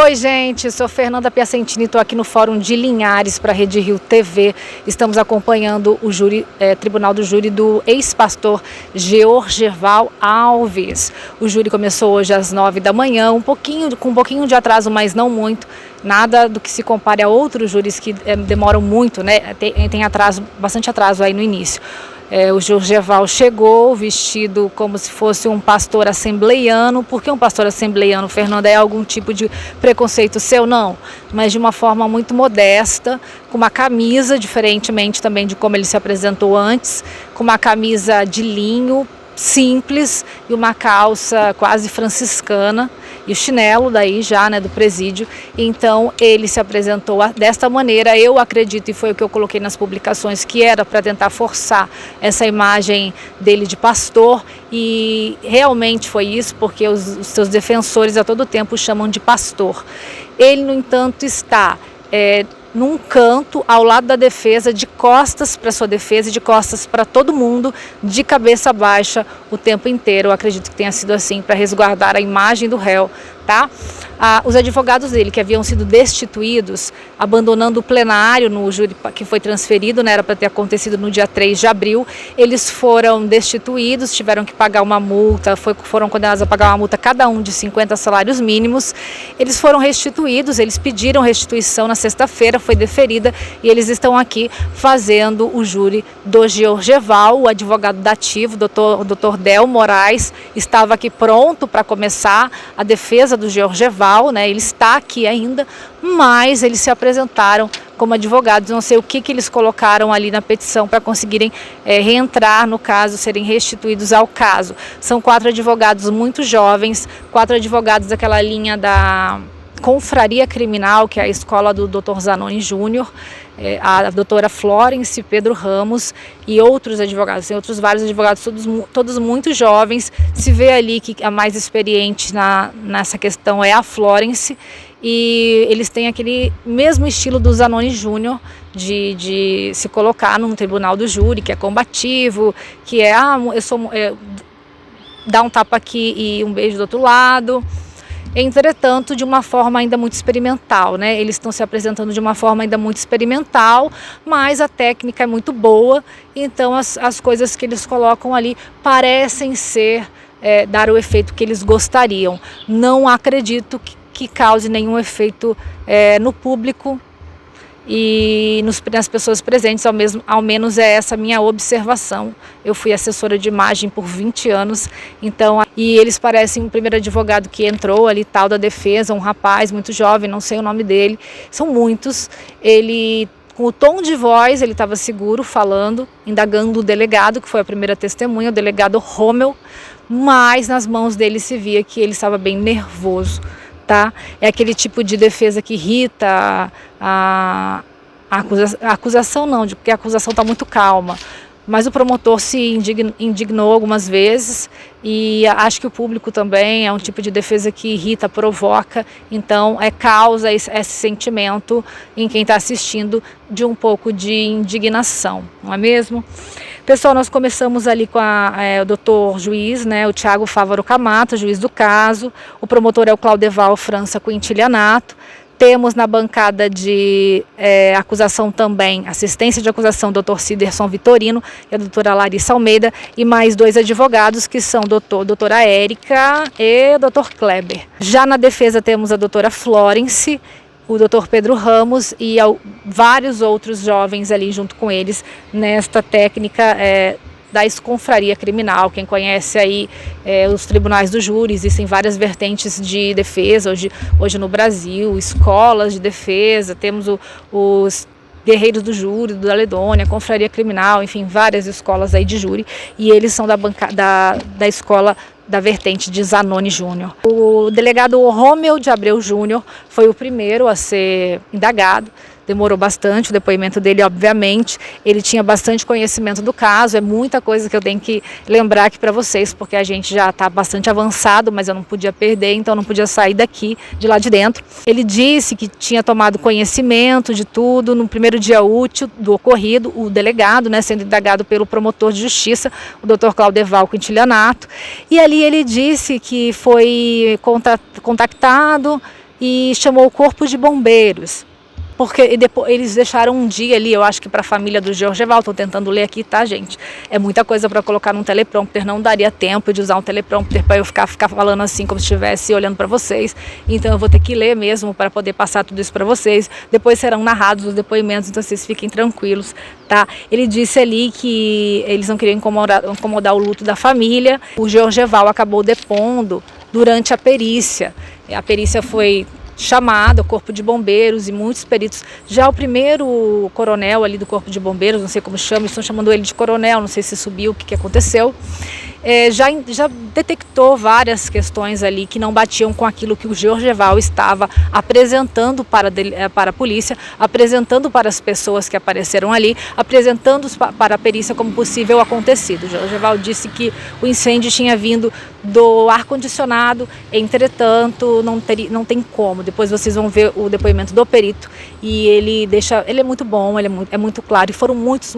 Oi, gente, sou Fernanda Piacentini, estou aqui no Fórum de Linhares para a Rede Rio TV. Estamos acompanhando o tribunal do júri do ex-pastor Georgeval Alves. O júri começou hoje às 9 da manhã, com um pouquinho de atraso, mas não muito. Nada do que se compare a outros júris que demoram muito, né? Tem bastante atraso aí no início. O Georgeval chegou vestido como se fosse um pastor assembleiano. Por que um pastor assembleiano, Fernanda? É algum tipo de preconceito seu? Não, mas de uma forma muito modesta, com uma camisa, diferentemente também de como ele se apresentou antes, com uma camisa de linho simples e uma calça quase franciscana e o chinelo daí já, né, do presídio. Então ele se apresentou desta maneira. Eu acredito, e foi o que eu coloquei nas publicações, que era para tentar forçar essa imagem dele de pastor, e realmente foi isso, porque os seus defensores a todo tempo o chamam de pastor. Ele, no entanto, está num canto, ao lado da defesa, de costas para sua defesa e de costas para todo mundo, de cabeça baixa o tempo inteiro. Eu acredito que tenha sido assim para resguardar a imagem do réu, tá? Os advogados dele, que haviam sido destituídos, abandonando o plenário no júri que foi transferido, né, era para ter acontecido no dia 3 de abril, eles foram destituídos, tiveram que pagar uma multa, foram condenados a pagar uma multa cada um de 50 salários mínimos. Eles foram restituídos, eles pediram restituição na sexta-feira, foi deferida, e eles estão aqui fazendo o júri do Georgeval. O advogado dativo, o doutor Del Moraes, estava aqui pronto para começar a defesa do Georgeval, né? Ele está aqui ainda, mas eles se apresentaram como advogados. Não sei o que eles colocaram ali na petição para conseguirem reentrar no caso, serem restituídos ao caso. São 4 advogados muito jovens, 4 advogados daquela linha da Confraria Criminal, que é a escola do Dr. Zanoni Júnior, a doutora Florence Pedro Ramos e outros advogados. Tem outros vários advogados, todos muito jovens. Se vê ali que a mais experiente nessa questão é a Florence, e eles têm aquele mesmo estilo do Zanoni Júnior de se colocar num tribunal do júri, que é combativo, que dá um tapa aqui e um beijo do outro lado. Entretanto, de uma forma ainda muito experimental, né? Eles estão se apresentando de uma forma ainda muito experimental, mas a técnica é muito boa, então as coisas que eles colocam ali parecem ser, dar o efeito que eles gostariam. Não acredito que cause nenhum efeito no público e nas pessoas presentes, ao menos é essa a minha observação. Eu fui assessora de imagem por 20 anos, então, e eles parecem o primeiro advogado que entrou ali, tal da defesa, um rapaz muito jovem, não sei o nome dele, são muitos. Ele, com o tom de voz, ele estava seguro, falando, indagando o delegado, que foi a primeira testemunha, o delegado Rommel, mas nas mãos dele se via que ele estava bem nervoso. Tá? É aquele tipo de defesa que irrita a acusação, não, porque a acusação está muito calma, mas o promotor se indignou algumas vezes, e acho que o público também é um tipo de defesa que irrita, provoca, então causa esse sentimento em quem está assistindo de um pouco de indignação, não é mesmo? Pessoal, nós começamos ali com o doutor juiz, né, o Thiago Fávaro Camato, juiz do caso. O promotor é o Claudeval França Quintilianato. Temos na bancada de acusação também, assistência de acusação, o doutor Ciderson Vitorino e a doutora Larissa Almeida, e mais 2 advogados, que são doutora Érica e o doutor Kleber. Já na defesa temos a doutora Florence, o doutor Pedro Ramos e vários outros jovens ali junto com eles nesta técnica da confraria criminal. Quem conhece aí os tribunais do júri, existem várias vertentes de defesa hoje no Brasil, escolas de defesa, temos os guerreiros do júri, do Daledônia, confraria criminal, enfim, várias escolas aí de júri, e eles são da escola da vertente de Zanoni Júnior. O delegado Rommel de Abreu Júnior foi o primeiro a ser indagado. Demorou bastante o depoimento dele, obviamente. Ele tinha bastante conhecimento do caso, é muita coisa que eu tenho que lembrar aqui para vocês, porque a gente já está bastante avançado, mas eu não podia perder, então não podia sair de lá de dentro. Ele disse que tinha tomado conhecimento de tudo no primeiro dia útil do ocorrido, o delegado, né, sendo indagado pelo promotor de justiça, o Dr. Claudeval Quintilianato, e ali ele disse que foi contactado e chamou o corpo de bombeiros. Porque depois, eles deixaram um dia ali, eu acho que para a família do Georgeval, estou tentando ler aqui, tá, gente? É muita coisa para colocar num teleprompter, não daria tempo de usar um teleprompter para eu ficar falando assim como se estivesse olhando para vocês. Então eu vou ter que ler mesmo para poder passar tudo isso para vocês. Depois serão narrados os depoimentos, então vocês fiquem tranquilos, tá? Ele disse ali que eles não queriam incomodar o luto da família. O Georgeval acabou depondo durante a perícia. A perícia foi chamado, o corpo de bombeiros e muitos peritos. Já o primeiro coronel ali do corpo de bombeiros, não sei como chama, estão chamando ele de coronel, não sei se subiu, o que aconteceu, já detectou várias questões ali que não batiam com aquilo que o Georgeval estava apresentando para a polícia, apresentando para as pessoas que apareceram ali, apresentando para a perícia como possível acontecido. O Georgeval disse que o incêndio tinha vindo do ar-condicionado, entretanto não tem como. Depois vocês vão ver o depoimento do perito e ele é muito bom, ele é muito claro, e foram muitos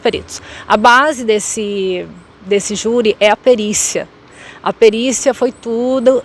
peritos. A base desse júri é a perícia. A perícia foi tudo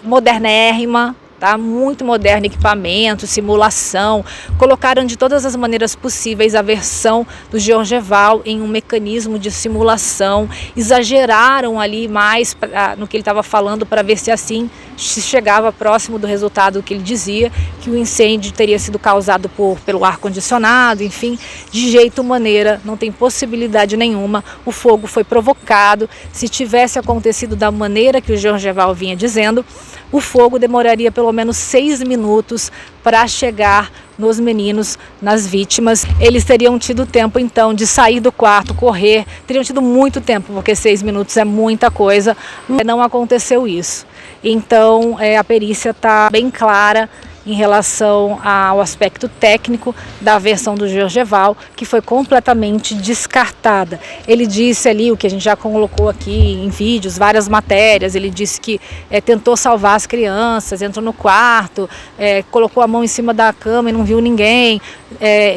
modernérrima, tá? Muito moderno, equipamento, simulação. Colocaram de todas as maneiras possíveis a versão do Georgeval em um mecanismo de simulação. Exageraram ali mais no que ele estava falando para ver se assim se chegava próximo do resultado que ele dizia, que o incêndio teria sido causado pelo ar-condicionado, enfim, de jeito ou maneira, não tem possibilidade nenhuma, o fogo foi provocado. Se tivesse acontecido da maneira que o Georgeval vinha dizendo, o fogo demoraria pelo menos 6 minutos para chegar nos meninos, nas vítimas. Eles teriam tido tempo então de sair do quarto, correr, teriam tido muito tempo, porque 6 minutos é muita coisa, não aconteceu isso. Então a perícia está bem clara em relação ao aspecto técnico da versão do Georgeval, que foi completamente descartada. Ele disse ali, o que a gente já colocou aqui em vídeos, várias matérias, ele disse que tentou salvar as crianças, entrou no quarto, colocou a mão em cima da cama e não viu ninguém,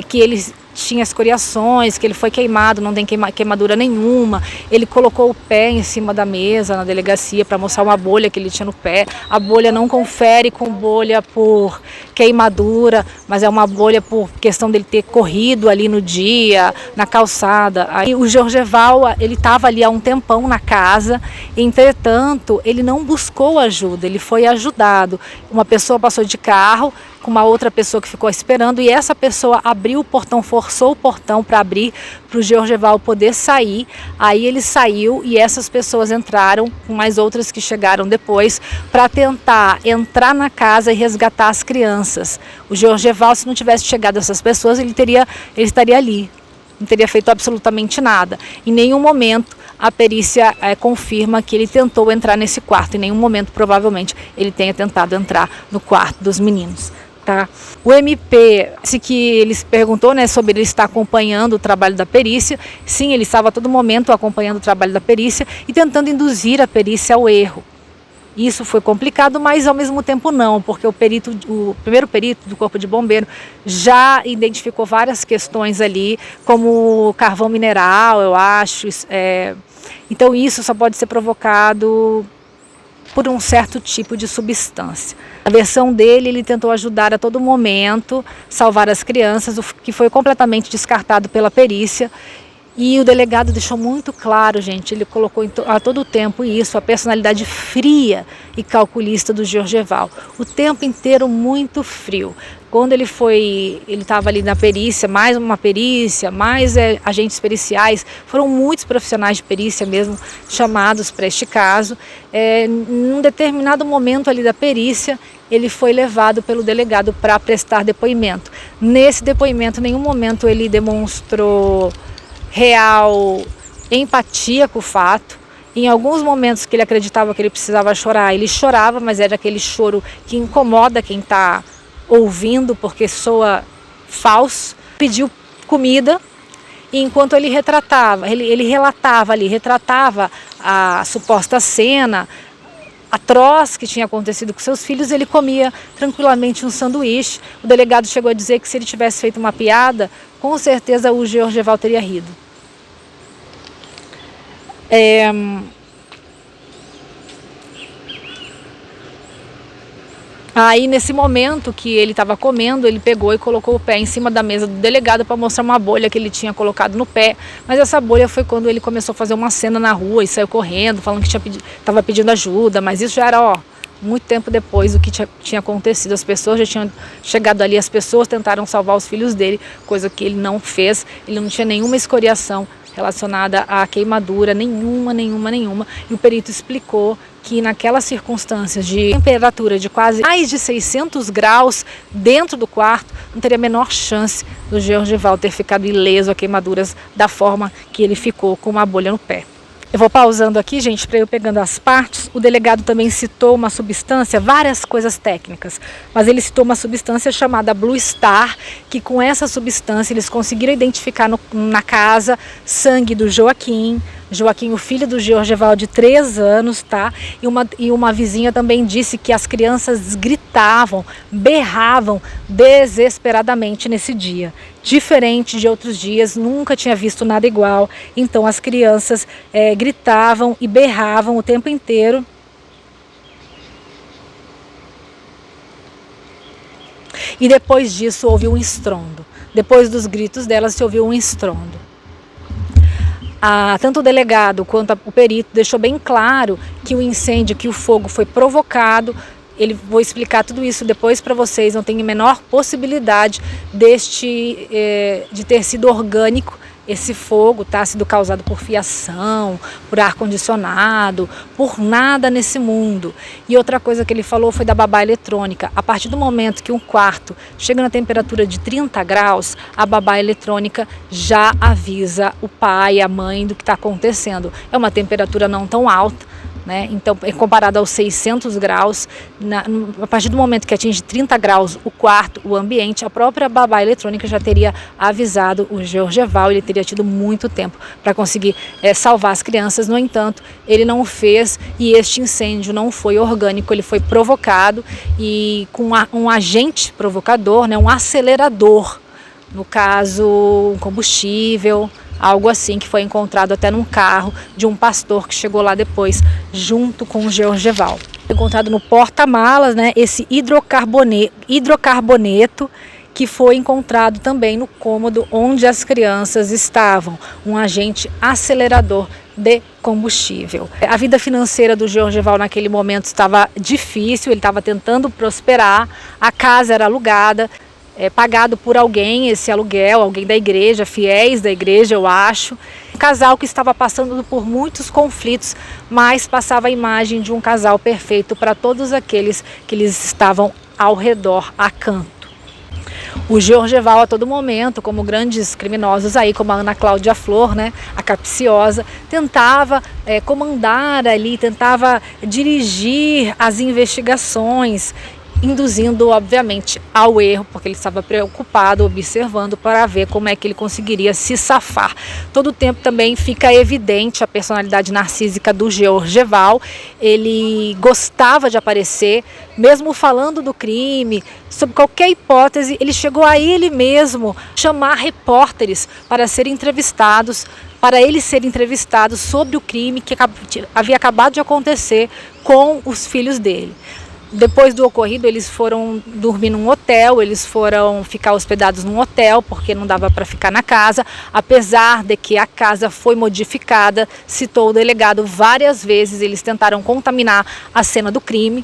que ele tinha escoriações, que ele foi queimado, não tem queimadura nenhuma. Ele colocou o pé em cima da mesa na delegacia para mostrar uma bolha que ele tinha no pé. A bolha não confere com bolha por queimadura, mas é uma bolha por questão dele ter corrido ali no dia, na calçada. Aí o Georgeval, ele estava ali há um tempão na casa, entretanto, ele não buscou ajuda, ele foi ajudado. Uma pessoa passou de carro com uma outra pessoa que ficou esperando, e essa pessoa abriu o portão, forçou o portão para abrir, para o Georgeval poder sair. Aí ele saiu e essas pessoas entraram, com mais outras que chegaram depois, para tentar entrar na casa e resgatar as crianças. O Georgeval, se não tivesse chegado essas pessoas, ele estaria ali, não teria feito absolutamente nada. Em nenhum momento a perícia confirma que ele tentou entrar nesse quarto, em nenhum momento provavelmente ele tenha tentado entrar no quarto dos meninos. Tá? O MP disse que ele se perguntou, né, sobre ele estar acompanhando o trabalho da perícia. Sim, ele estava a todo momento acompanhando o trabalho da perícia e tentando induzir a perícia ao erro. Isso foi complicado, mas ao mesmo tempo não, porque o primeiro perito do Corpo de Bombeiro já identificou várias questões ali, como carvão mineral, eu acho. Então isso só pode ser provocado por um certo tipo de substância. A versão dele, ele tentou ajudar a todo momento, salvar as crianças, o que foi completamente descartado pela perícia. E o delegado deixou muito claro, gente, ele colocou a todo tempo isso, a personalidade fria e calculista do Georgeval. O tempo inteiro muito frio. Quando ele estava ali na perícia, mais uma perícia, mais agentes periciais, foram muitos profissionais de perícia mesmo chamados para este caso. Num determinado momento ali da perícia, ele foi levado pelo delegado para prestar depoimento. Nesse depoimento, em nenhum momento ele demonstrou real empatia com o fato. Em alguns momentos que ele acreditava que ele precisava chorar, ele chorava, mas era aquele choro que incomoda quem está ouvindo, porque soa falso. Pediu comida, e enquanto ele retratava a suposta cena atroz que tinha acontecido com seus filhos, ele comia tranquilamente um sanduíche. O delegado chegou a dizer que se ele tivesse feito uma piada, com certeza o Georgeval teria rido. Aí, nesse momento que ele estava comendo, ele pegou e colocou o pé em cima da mesa do delegado para mostrar uma bolha que ele tinha colocado no pé. Mas essa bolha foi quando ele começou a fazer uma cena na rua e saiu correndo, falando que estava pedindo ajuda. Mas isso já era, muito tempo depois do que tinha acontecido. As pessoas já tinham chegado ali, as pessoas tentaram salvar os filhos dele, coisa que ele não fez. Ele não tinha nenhuma escoriação relacionada à queimadura, nenhuma. E o perito explicou que naquelas circunstâncias de temperatura de quase mais de 600 graus dentro do quarto, não teria a menor chance do Georgival ter ficado ileso a queimaduras da forma que ele ficou, com uma bolha no pé. Eu vou pausando aqui, gente, para eu pegando as partes. O delegado também citou uma substância, várias coisas técnicas, mas ele citou uma substância chamada Blue Star, que com essa substância eles conseguiram identificar na casa sangue do Joaquim, o filho do Georgival de 3 anos, tá? E uma vizinha também disse que as crianças gritavam, berravam desesperadamente nesse dia. Diferente de outros dias, nunca tinha visto nada igual. Então as crianças gritavam e berravam o tempo inteiro. E depois disso houve um estrondo. Depois dos gritos delas se ouviu um estrondo. Tanto o delegado quanto o perito deixou bem claro que o incêndio, que o fogo foi provocado. Vou explicar tudo isso depois para vocês, não tem a menor possibilidade de ter sido orgânico esse fogo, tá? Sido causado por fiação, por ar-condicionado, por nada nesse mundo. E outra coisa que ele falou foi da babá eletrônica. A partir do momento que um quarto chega na temperatura de 30 graus, a babá eletrônica já avisa o pai, a mãe do que está acontecendo. É uma temperatura não tão alta, né? Então, comparado aos 600 graus, a partir do momento que atinge 30 graus o quarto, o ambiente, a própria babá eletrônica já teria avisado o Georgival. Ele teria tido muito tempo para conseguir salvar as crianças. No entanto, ele não o fez, e este incêndio não foi orgânico, ele foi provocado e com um agente provocador, né, um acelerador, no caso, um combustível, algo assim, que foi encontrado até num carro de um pastor que chegou lá depois, junto com o Georgival. Encontrado no porta-malas, né, esse hidrocarboneto, que foi encontrado também no cômodo onde as crianças estavam, um agente acelerador de combustível. A vida financeira do Georgival naquele momento estava difícil, ele estava tentando prosperar, a casa era alugada, pagado por alguém, esse aluguel, alguém da igreja, fiéis da igreja, eu acho. Um casal que estava passando por muitos conflitos, mas passava a imagem de um casal perfeito para todos aqueles que eles estavam ao redor, a canto. O Georgival, a todo momento, como grandes criminosos aí, como a Ana Cláudia Flor, né, a capciosa, tentava comandar ali, tentava dirigir as investigações, induzindo, obviamente, ao erro, porque ele estava preocupado, observando para ver como é que ele conseguiria se safar. Todo o tempo também fica evidente a personalidade narcísica do Georgival. Ele gostava de aparecer, mesmo falando do crime, sob qualquer hipótese, ele chegou a ele mesmo chamar repórteres para serem entrevistados, para ele ser entrevistado sobre o crime que havia acabado de acontecer com os filhos dele. Depois do ocorrido, eles foram dormir num hotel, eles foram ficar hospedados num hotel, porque não dava para ficar na casa, apesar de que a casa foi modificada, citou o delegado várias vezes, eles tentaram contaminar a cena do crime.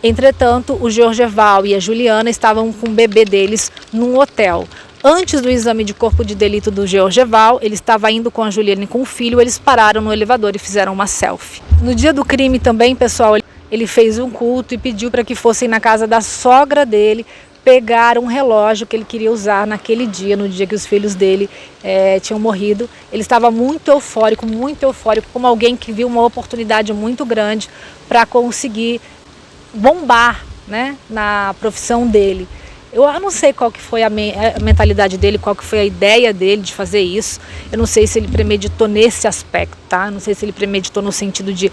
Entretanto, o Georgival e a Juliana estavam com o bebê deles num hotel. Antes do exame de corpo de delito do Georgival, ele estava indo com a Juliana e com o filho, eles pararam no elevador e fizeram uma selfie. No dia do crime também, pessoal, ele fez um culto e pediu para que fossem na casa da sogra dele pegar um relógio que ele queria usar naquele dia, no dia que os filhos dele tinham morrido. Ele estava muito eufórico, como alguém que viu uma oportunidade muito grande para conseguir bombar, né, na profissão dele. Eu não sei qual que foi a mentalidade dele, qual que foi a ideia dele de fazer isso. Eu não sei se ele premeditou nesse aspecto, tá? Eu não sei se ele premeditou no sentido de,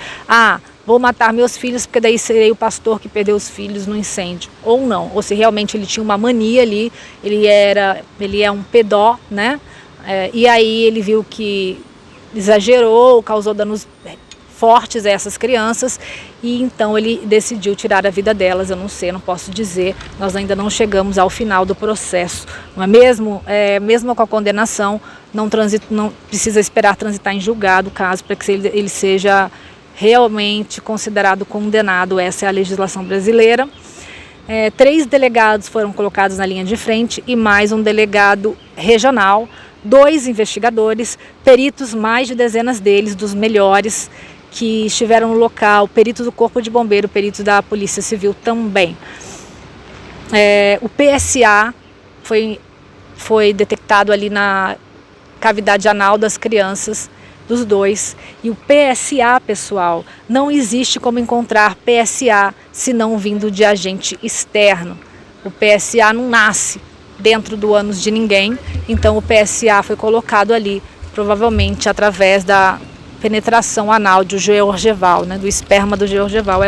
vou matar meus filhos porque daí serei o pastor que perdeu os filhos no incêndio. Ou não, ou se realmente ele tinha uma mania ali, ele é um pedó, né? E aí ele viu que exagerou, causou danos fortes a essas crianças e então ele decidiu tirar a vida delas. Eu não sei, eu não posso dizer, nós ainda não chegamos ao final do processo, não é mesmo? Mesmo com a condenação, não precisa esperar transitar em julgado o caso para que ele seja realmente considerado condenado. Essa é a legislação brasileira. 3 delegados foram colocados na linha de frente e mais um delegado regional, 2 investigadores, peritos, mais de dezenas deles, dos melhores que estiveram no local, peritos do Corpo de Bombeiro, peritos da Polícia Civil também. O PSA foi detectado ali na cavidade anal das crianças, dos 2, e o PSA, pessoal, não existe como encontrar PSA se não vindo de agente externo. O PSA não nasce dentro do ânus de ninguém, então o PSA foi colocado ali, provavelmente através da penetração anal do Georgeval, né, do esperma do Georgeval.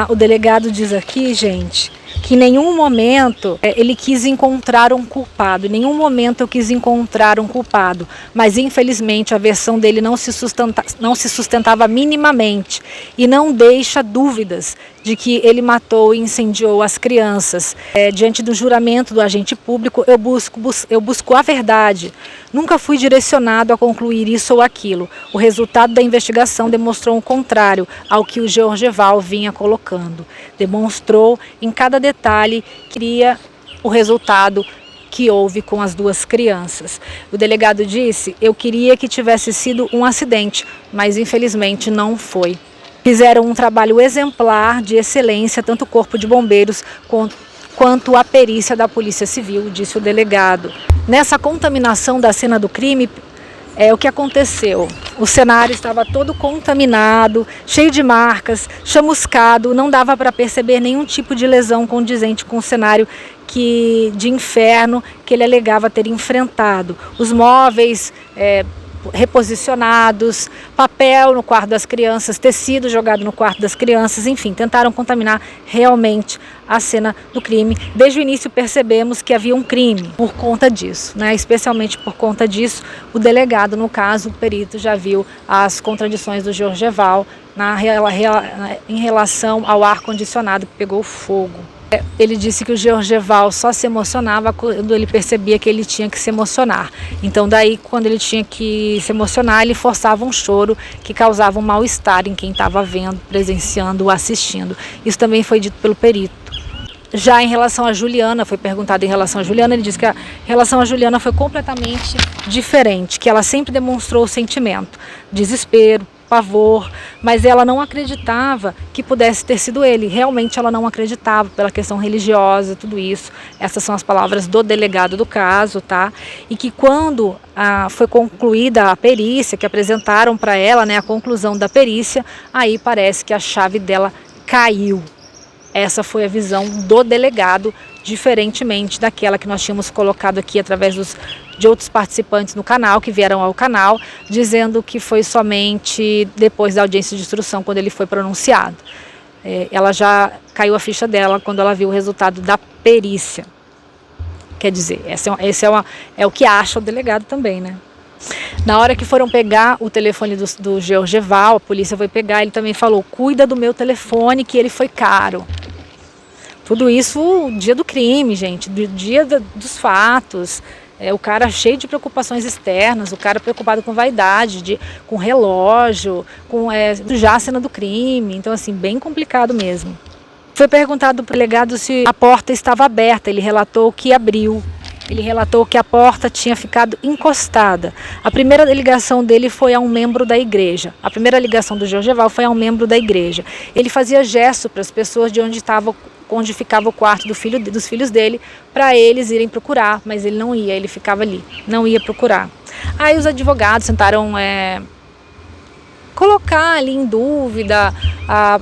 O delegado diz aqui, gente, que em nenhum momento ele quis encontrar um culpado, em nenhum momento eu quis encontrar um culpado, mas infelizmente a versão dele não se sustentava minimamente e não deixa dúvidas de que ele matou e incendiou as crianças. Diante do juramento do agente público, eu busco a verdade. Nunca fui direcionado a concluir isso ou aquilo. O resultado da investigação demonstrou o contrário ao que o Georgeval vinha colocando. Demonstrou em cada detalhe que queria o resultado que houve com as 2 crianças. O delegado disse: eu queria que tivesse sido um acidente, mas infelizmente não foi. Fizeram um trabalho exemplar, de excelência, tanto o Corpo de Bombeiros quanto a perícia da Polícia Civil, disse o delegado. Nessa contaminação da cena do crime, o que aconteceu? O cenário estava todo contaminado, cheio de marcas, chamuscado, não dava para perceber nenhum tipo de lesão condizente com o cenário de inferno que ele alegava ter enfrentado. Os móveis reposicionados, papel no quarto das crianças, tecido jogado no quarto das crianças, enfim, tentaram contaminar realmente a cena do crime. Desde o início percebemos que havia um crime por conta disso, né? Especialmente por conta disso, o delegado, no caso, o perito, já viu as contradições do Georgeval em relação ao ar-condicionado que pegou fogo. Ele disse que o Georgeval só se emocionava quando ele percebia que ele tinha que se emocionar. Então daí, quando ele tinha que se emocionar, ele forçava um choro que causava um mal-estar em quem estava vendo, presenciando ou assistindo. Isso também foi dito pelo perito. Já em relação a Juliana, foi perguntado em relação a Juliana, ele disse que a relação a Juliana foi completamente diferente, que ela sempre demonstrou o sentimento, desespero, pavor, mas ela não acreditava que pudesse ter sido ele. Realmente ela não acreditava pela questão religiosa, tudo isso. Essas são as palavras do delegado do caso, tá? E que quando foi concluída a perícia, que apresentaram para ela, né, a conclusão da perícia, aí parece que a chave dela caiu. Essa foi a visão do delegado, diferentemente daquela que nós tínhamos colocado aqui através de outros participantes no canal, que vieram ao canal, dizendo que foi somente depois da audiência de instrução, quando ele foi pronunciado. Ela já caiu a ficha dela quando ela viu o resultado da perícia. Quer dizer, esse é o que acha o delegado também, né? Na hora que foram pegar o telefone do Georgeval, a polícia foi pegar, ele também falou: cuida do meu telefone que ele foi caro. Tudo isso o dia do crime, gente, do dia dos fatos. O cara cheio de preocupações externas, o cara preocupado com vaidade, com relógio, com já a cena do crime. Então, assim, bem complicado mesmo. Foi perguntado para o delegado se a porta estava aberta, ele relatou que abriu. Ele relatou que a porta tinha ficado encostada. A primeira ligação dele foi a um membro da igreja. A primeira ligação do Georgeval foi a um membro da igreja. Ele fazia gesto para as pessoas de onde ficava o quarto dos filhos dele, para eles irem procurar, mas ele não ia, ele ficava ali, não ia procurar. Aí os advogados tentaram colocar ali em dúvida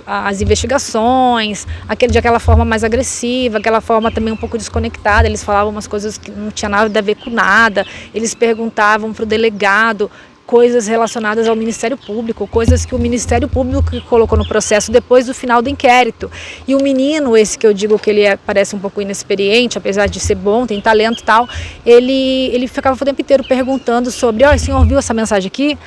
as investigações, de aquela forma mais agressiva, aquela forma também um pouco desconectada. Eles falavam umas coisas que não tinha nada a ver com nada, eles perguntavam para o delegado coisas relacionadas ao Ministério Público, coisas que o Ministério Público colocou no processo depois do final do inquérito. E o menino, esse que eu digo que ele parece um pouco inexperiente, apesar de ser bom, tem talento e tal, ele ficava o tempo inteiro perguntando sobre: o senhor viu essa mensagem aqui?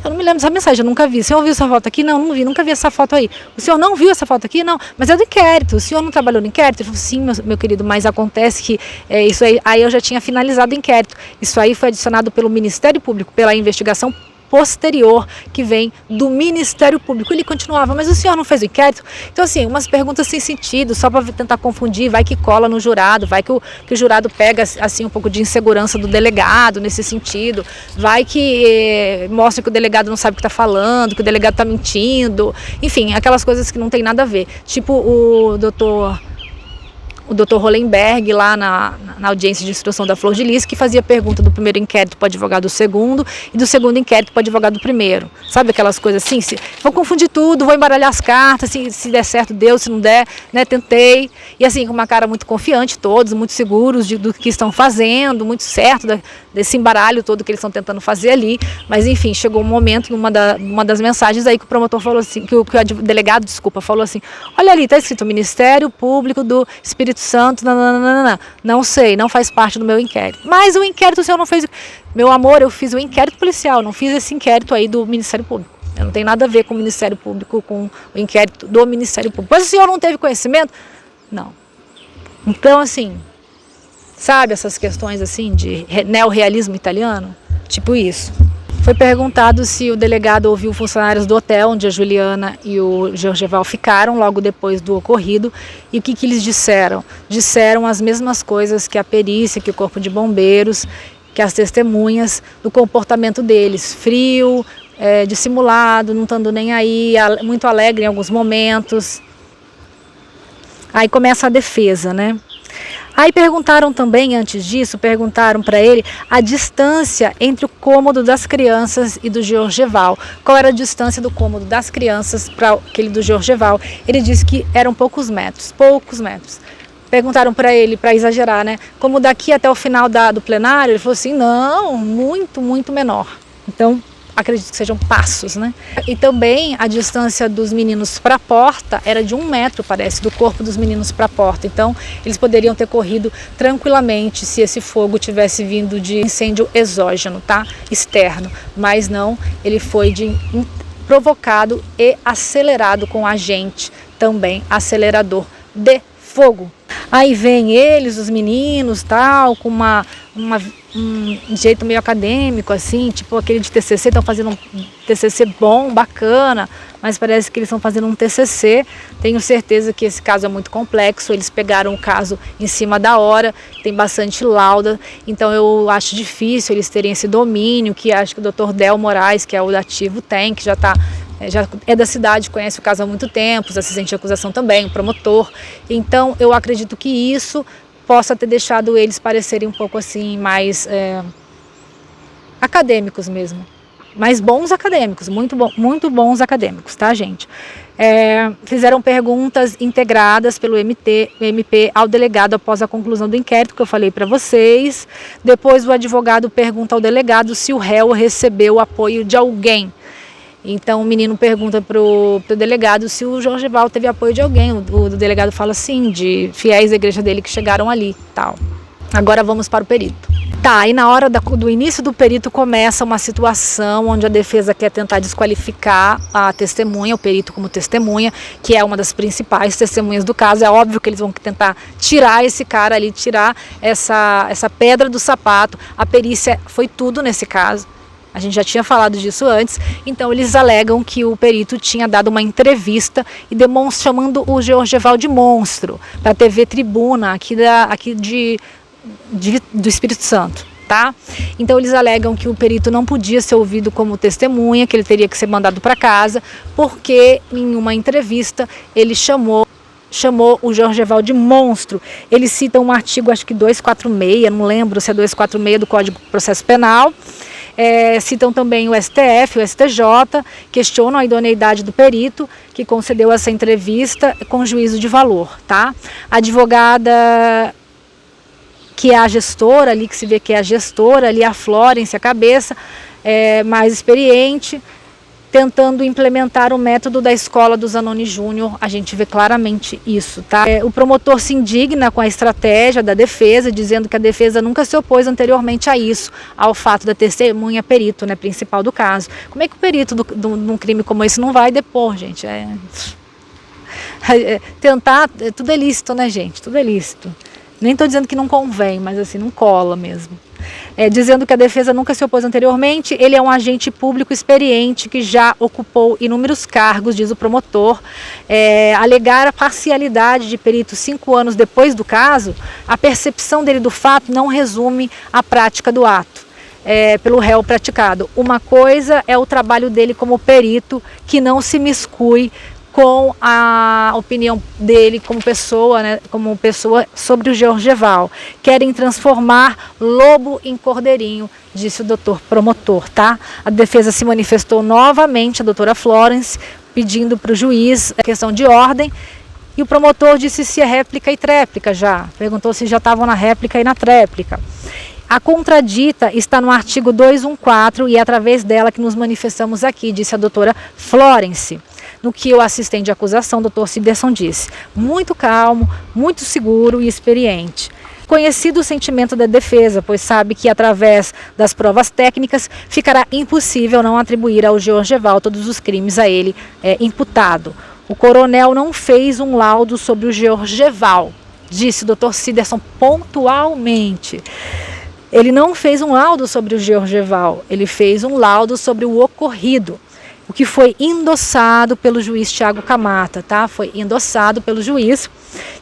Eu não me lembro dessa mensagem, eu nunca vi. O senhor viu essa foto aqui? Não, não vi, nunca vi essa foto aí. O senhor não viu essa foto aqui? Não, mas é do inquérito. O senhor não trabalhou no inquérito? Ele falou, sim, meu querido, mas acontece que isso aí eu já tinha finalizado o inquérito. Isso aí foi adicionado pelo Ministério Público, pela investigação posterior que vem do Ministério Público. Ele continuava, mas o senhor não fez o inquérito? Então, assim, umas perguntas sem sentido, só para tentar confundir, vai que cola no jurado, vai que o jurado pega, assim, um pouco de insegurança do delegado nesse sentido, vai que mostra que o delegado não sabe o que está falando, que o delegado está mentindo, enfim, aquelas coisas que não tem nada a ver. Tipo o doutor Hollenberg, lá na audiência de instrução da Flor de Lis, que fazia pergunta do primeiro inquérito para o advogado do segundo e do segundo inquérito para o advogado do primeiro. Sabe aquelas coisas assim? Vou confundir tudo, vou embaralhar as cartas, se der certo deu, se não der, né, tentei. E assim, com uma cara muito confiante, todos muito seguros do que estão fazendo, muito certo desse embaralho todo que eles estão tentando fazer ali. Mas enfim, chegou um momento, numa das mensagens aí que o promotor falou assim, que o delegado, falou assim, olha ali, está escrito Ministério Público do Espírito Santo, não sei, não faz parte do meu inquérito. Mas o inquérito o senhor não fez. Meu amor, eu fiz o inquérito policial, não fiz esse inquérito aí do Ministério Público. Eu não tem nada a ver com o Ministério Público, com o inquérito do Ministério Público. Mas o senhor não teve conhecimento? Não. Então, assim, sabe essas questões assim de neorrealismo italiano? Tipo isso. Foi perguntado se o delegado ouviu funcionários do hotel onde a Juliana e o Georgeval ficaram logo depois do ocorrido e o que eles disseram. Disseram as mesmas coisas que a perícia, que o corpo de bombeiros, que as testemunhas, do comportamento deles, frio, dissimulado, não estando nem aí, muito alegre em alguns momentos. Aí começa a defesa, né? Aí perguntaram também, antes disso, perguntaram para ele a distância entre o cômodo das crianças e do Georgeval. Qual era a distância do cômodo das crianças para aquele do Georgeval? Ele disse que eram poucos metros. Perguntaram para ele, para exagerar, né? Como daqui até o final do plenário? Ele falou assim, não, muito, muito menor. Então, acredito que sejam passos, né? E também a distância dos meninos para a porta era de 1 metro, parece, do corpo dos meninos para a porta. Então, eles poderiam ter corrido tranquilamente se esse fogo tivesse vindo de incêndio exógeno, tá? Externo. Mas não, ele foi provocado e acelerado com agente também acelerador de fogo. Aí vem eles, os meninos, tal, com um jeito meio acadêmico, assim, tipo aquele de TCC, estão fazendo um TCC bom, bacana, mas parece que eles estão fazendo um TCC. Tenho certeza que esse caso é muito complexo, eles pegaram o caso em cima da hora, tem bastante lauda, então eu acho difícil eles terem esse domínio, que acho que o Dr. Del Moraes, que é o dativo, tem, que já é da cidade, conhece o caso há muito tempo, os assistentes de acusação também, o promotor. Então eu acredito que isso possa ter deixado eles parecerem um pouco assim mais acadêmicos mesmo, mas bons acadêmicos, muito bons acadêmicos, tá, gente? Fizeram perguntas integradas pelo MP ao delegado após a conclusão do inquérito, que eu falei para vocês. Depois o advogado pergunta ao delegado se o réu recebeu o apoio de alguém. Então o menino pergunta pro delegado se o Georgeval teve apoio de alguém. O delegado fala sim, de fiéis da igreja dele que chegaram ali, tal. Agora vamos para o perito. Tá, e na hora do início do perito começa uma situação onde a defesa quer tentar desqualificar a testemunha, o perito como testemunha, que é uma das principais testemunhas do caso. É óbvio que eles vão tentar tirar esse cara ali, tirar essa pedra do sapato. A perícia foi tudo nesse caso. A gente já tinha falado disso antes, então eles alegam que o perito tinha dado uma entrevista e chamando o Georgeval de monstro para a TV Tribuna aqui do Espírito Santo, tá? Então eles alegam que o perito não podia ser ouvido como testemunha, que ele teria que ser mandado para casa, porque em uma entrevista ele chamou o Georgeval de monstro. Ele cita um artigo, acho que 246, não lembro se é 246 do Código de Processo Penal. Citam também o STF, o STJ, questionam a idoneidade do perito que concedeu essa entrevista com juízo de valor, tá? A advogada, que é a gestora ali, que se vê que é a gestora ali, a Florence, a cabeça, mais experiente, tentando implementar o método da escola do Zanoni Júnior. A gente vê claramente isso, tá? O promotor se indigna com a estratégia da defesa, dizendo que a defesa nunca se opôs anteriormente a isso, ao fato da testemunha perito, né, principal do caso. Como é que o perito num crime como esse não vai depor, gente? Tentar, tudo é lícito, né, gente? Tudo é lícito. Nem estou dizendo que não convém, mas assim, não cola mesmo. Dizendo que a defesa nunca se opôs anteriormente, ele é um agente público experiente que já ocupou inúmeros cargos, diz o promotor. Alegar a parcialidade de perito 5 anos depois do caso, a percepção dele do fato não resume a prática do ato. Pelo réu praticado. Uma coisa é o trabalho dele como perito, que não se miscui com a opinião dele como pessoa, né, sobre o Georgeval. Querem transformar lobo em cordeirinho, disse o doutor promotor, tá? A defesa se manifestou novamente, a doutora Florence, pedindo para o juiz a questão de ordem, e o promotor disse se é réplica e tréplica já. Perguntou se já estavam na réplica e na tréplica. A contradita está no artigo 214 e é através dela que nos manifestamos aqui, disse a doutora Florence. No que o assistente de acusação, doutor Ciderson, disse: muito calmo, muito seguro e experiente. Conhecido o sentimento da defesa, pois sabe que através das provas técnicas ficará impossível não atribuir ao Georgeval todos os crimes a ele imputado. O coronel não fez um laudo sobre o Georgeval, disse o doutor Ciderson pontualmente. Ele não fez um laudo sobre o Georgeval, ele fez um laudo sobre o ocorrido, o que foi endossado pelo juiz Tiago Camata, tá? Foi endossado pelo juiz,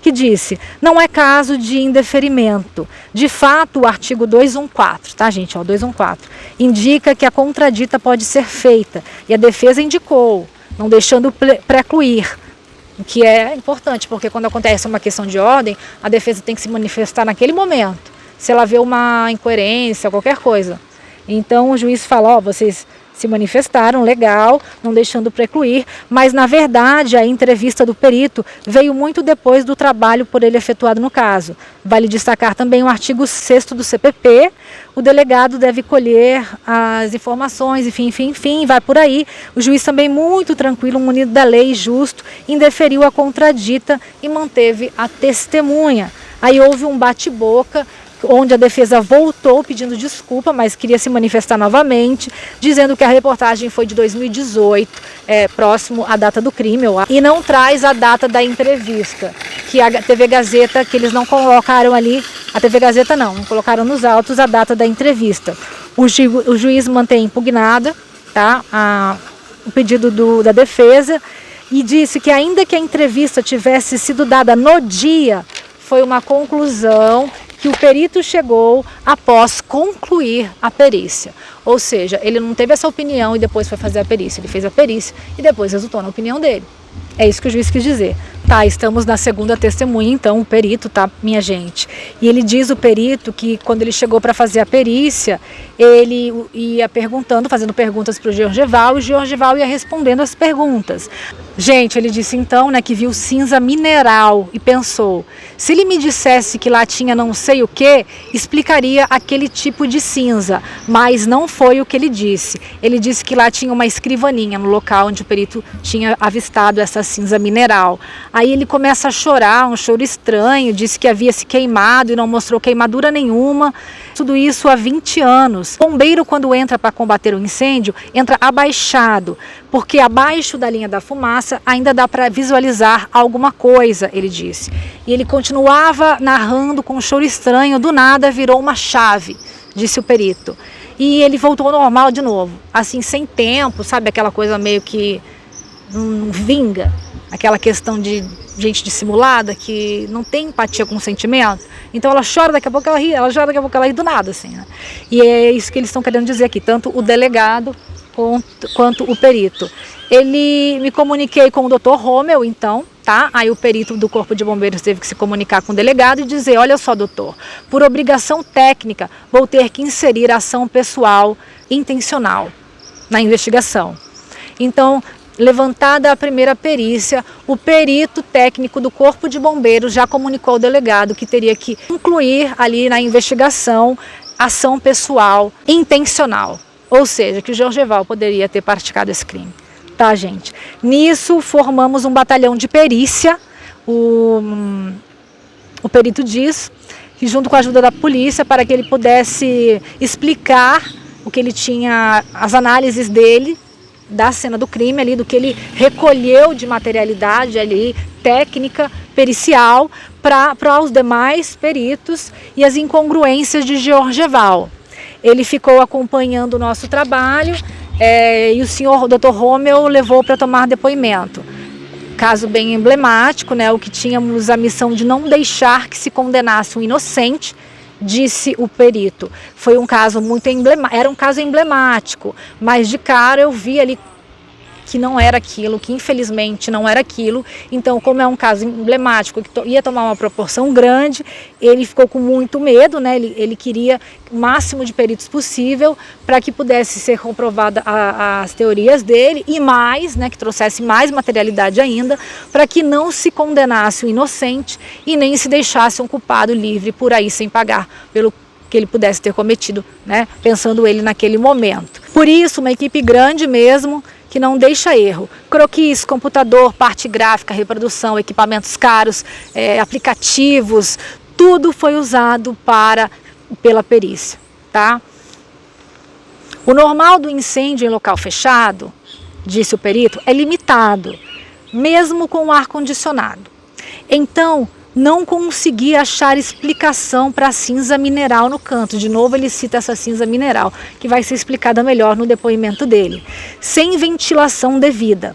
que disse: não é caso de indeferimento. De fato, o artigo 214, tá, gente? 214, indica que a contradita pode ser feita, e a defesa indicou, não deixando precluir. O que é importante, porque quando acontece uma questão de ordem, a defesa tem que se manifestar naquele momento, se ela vê uma incoerência, qualquer coisa. Então o juiz fala: vocês se manifestaram, legal, não deixando precluir, mas na verdade a entrevista do perito veio muito depois do trabalho por ele efetuado no caso. Vale destacar também o artigo 6º do CPP, o delegado deve colher as informações, enfim, vai por aí. O juiz também muito tranquilo, munido da lei, justo, indeferiu a contradita e manteve a testemunha. Aí houve um bate-boca, onde a defesa voltou pedindo desculpa, mas queria se manifestar novamente, dizendo que a reportagem foi de 2018, próximo à data do crime, e não traz a data da entrevista, que a TV Gazeta, que eles não colocaram ali, a TV Gazeta não colocaram nos autos a data da entrevista. O juiz mantém impugnada, tá, o pedido da defesa, e disse que ainda que a entrevista tivesse sido dada no dia, foi uma conclusão que o perito chegou após concluir a perícia. Ou seja, ele não teve essa opinião e depois foi fazer a perícia. Ele fez a perícia e depois resultou na opinião dele. É isso que o juiz quis dizer. Tá, estamos na segunda testemunha, então, o perito, tá, minha gente? E ele diz, o perito, que quando ele chegou para fazer a perícia, ele ia perguntando, fazendo perguntas para o Georgeval, e o Georgeval ia respondendo as perguntas. Gente, ele disse então, né, que viu cinza mineral e pensou: se ele me dissesse que lá tinha não sei o que, explicaria aquele tipo de cinza, mas não foi o que ele disse. Ele disse que lá tinha uma escrivaninha no local onde o perito tinha avistado essa cinza mineral. Aí ele começa a chorar, um choro estranho, disse que havia se queimado e não mostrou queimadura nenhuma. Tudo isso há 20 anos. O bombeiro, quando entra para combater o incêndio, entra abaixado, porque abaixo da linha da fumaça ainda dá para visualizar alguma coisa, ele disse. E ele continuava narrando com um choro estranho, do nada virou uma chave, disse o perito. E ele voltou ao normal de novo, assim, sem tempo, sabe, aquela coisa meio que não vinga, aquela questão de gente dissimulada que não tem empatia com o sentimento. Então ela chora, daqui a pouco ela ri, ela chora, daqui a pouco ela ri do nada, assim, né? E é isso que eles estão querendo dizer aqui, tanto o delegado quanto o perito. Me comuniquei com o Dr. Romeu, então, tá? Aí o perito do Corpo de Bombeiros teve que se comunicar com o delegado e dizer: olha só, doutor, por obrigação técnica, vou ter que inserir ação pessoal intencional na investigação. Então, levantada a primeira perícia, o perito técnico do Corpo de Bombeiros já comunicou ao delegado que teria que incluir ali na investigação ação pessoal intencional, ou seja, que o Georgeval poderia ter praticado esse crime. tá, gente? Nisso, formamos um batalhão de perícia, o perito diz, que junto com a ajuda da polícia, para que ele pudesse explicar o que ele tinha, as análises dele, da cena do crime ali, do que ele recolheu de materialidade ali, técnica, pericial, para os demais peritos e as incongruências de Georgeval. Ele ficou acompanhando o nosso trabalho e o senhor Dr. Romeu levou para tomar depoimento. Caso bem emblemático, né, o que tínhamos a missão de não deixar que se condenasse um inocente, disse o perito. Foi um caso muito emblemático, era um caso emblemático, mas de cara eu vi ali que não era aquilo, que infelizmente não era aquilo. Então, como é um caso emblemático, que ia tomar uma proporção grande, ele ficou com muito medo, né? Ele queria o máximo de peritos possível para que pudesse ser comprovada as teorias dele e mais, né, que trouxesse mais materialidade ainda, para que não se condenasse o inocente e nem se deixasse um culpado livre por aí sem pagar pelo que ele pudesse ter cometido, né? Pensando ele naquele momento. Por isso, uma equipe grande mesmo, que não deixa erro. Croquis, computador, parte gráfica, reprodução, equipamentos caros, aplicativos, tudo foi usado pela perícia, tá? O normal do incêndio em local fechado, disse o perito, é limitado, mesmo com o ar-condicionado. Então, não consegui achar explicação para a cinza mineral no canto. De novo ele cita essa cinza mineral, que vai ser explicada melhor no depoimento dele. Sem ventilação devida.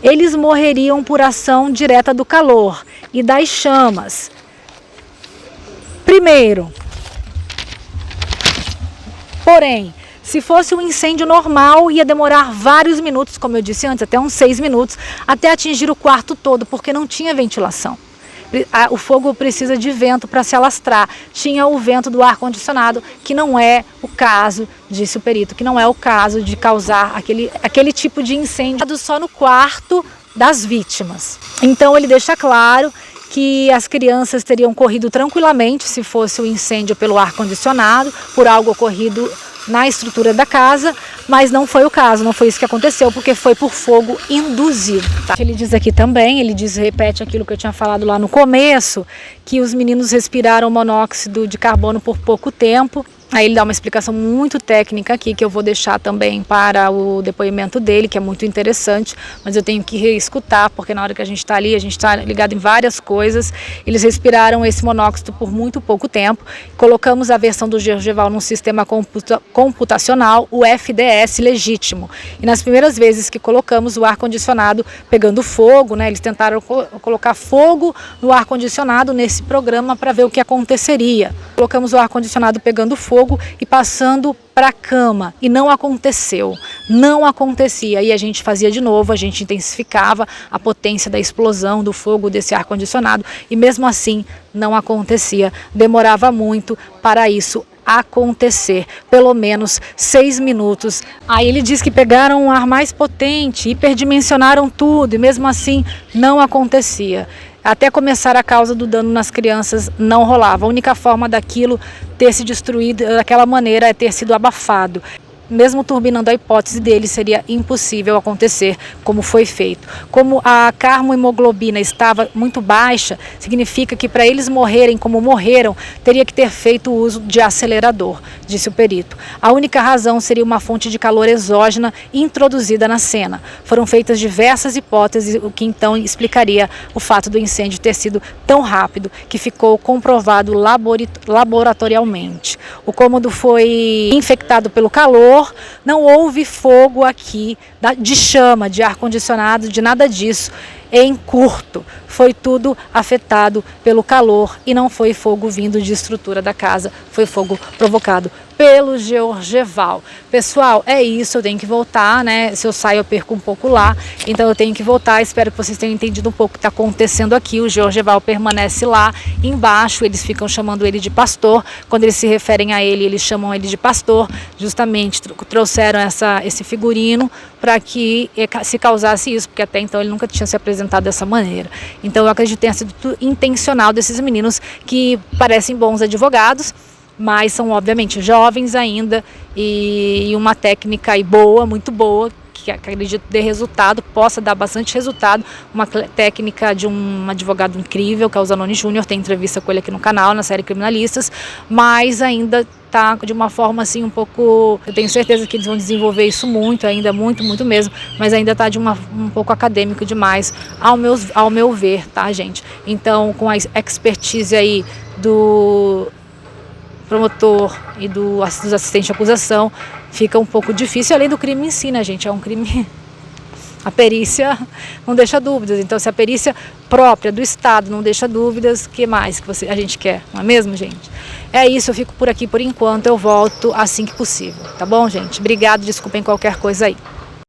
Eles morreriam por ação direta do calor e das chamas. Primeiro, porém, se fosse um incêndio normal, ia demorar vários minutos, como eu disse antes, até uns 6 minutos, até atingir o quarto todo, porque não tinha ventilação. O fogo precisa de vento para se alastrar. Tinha o vento do ar-condicionado, que não é o caso, disse o perito, que não é o caso de causar aquele tipo de incêndio só no quarto das vítimas. Então ele deixa claro que as crianças teriam corrido tranquilamente se fosse o incêndio pelo ar-condicionado, por algo ocorrido na estrutura da casa, mas não foi o caso, não foi isso que aconteceu, porque foi por fogo induzido. Tá? Ele diz aqui também, repete aquilo que eu tinha falado lá no começo, que os meninos respiraram monóxido de carbono por pouco tempo. Aí ele dá uma explicação muito técnica aqui, que eu vou deixar também para o depoimento dele, que é muito interessante, mas eu tenho que reescutar, porque na hora que a gente está ali, a gente está ligado em várias coisas. Eles respiraram esse monóxido por muito pouco tempo. Colocamos a versão do Georgeval num sistema computacional, o FDS legítimo. E nas primeiras vezes que colocamos o ar-condicionado pegando fogo, né, eles tentaram colocar fogo no ar-condicionado nesse programa para ver o que aconteceria. Colocamos o ar-condicionado pegando fogo e passando para a cama, e não aconteceu, não acontecia. E a gente fazia de novo, a gente intensificava a potência da explosão do fogo desse ar-condicionado e mesmo assim não acontecia, demorava muito para isso acontecer, pelo menos 6 minutos. Aí ele diz que pegaram um ar mais potente, hiperdimensionaram tudo e mesmo assim não acontecia. Até começar a causa do dano nas crianças não rolava. A única forma daquilo ter se destruído daquela maneira é ter sido abafado. Mesmo turbinando a hipótese dele, seria impossível acontecer como foi feito. Como a carmohemoglobina estava muito baixa, significa que para eles morrerem como morreram, teria que ter feito uso de acelerador, disse o perito. A única razão seria uma fonte de calor exógena introduzida na cena. Foram feitas diversas hipóteses, o que então explicaria o fato do incêndio ter sido tão rápido, que ficou comprovado laboratorialmente. O cômodo foi infectado pelo calor, não houve fogo aqui de chama, de ar-condicionado, de nada disso. Em curto, foi tudo afetado pelo calor e não foi fogo vindo de estrutura da casa, foi fogo provocado pelo Georgeval. Pessoal, é isso, eu tenho que voltar, né? Se eu saio eu perco um pouco lá, então eu tenho que voltar. Espero que vocês tenham entendido um pouco o que está acontecendo aqui. O Georgeval permanece lá embaixo, eles ficam chamando ele de pastor. Quando eles se referem a ele, eles chamam ele de pastor. Justamente trouxeram esse figurino para que se causasse isso, porque até então ele nunca tinha se apresentado dessa maneira. Então eu acredito que tenha sido intencional desses meninos que parecem bons advogados, mas são obviamente jovens ainda e uma técnica aí boa, muito boa, que acredito dê resultado, possa dar bastante resultado, uma técnica de um advogado incrível, que é o Zanoni Júnior, tem entrevista com ele aqui no canal, na série Criminalistas, mas ainda tá de uma forma assim um pouco, eu tenho certeza que eles vão desenvolver isso muito, ainda muito mesmo, mas ainda tá de um pouco acadêmico demais, ao meu ver, tá, gente? Então, com a expertise aí do promotor e dos assistentes de acusação, fica um pouco difícil, além do crime em si, né, gente? É um crime... A perícia não deixa dúvidas, então se a perícia própria do Estado não deixa dúvidas, o que mais que a gente quer, não é mesmo, gente? É isso, eu fico por aqui por enquanto, eu volto assim que possível, tá bom, gente? Obrigado, desculpem qualquer coisa aí.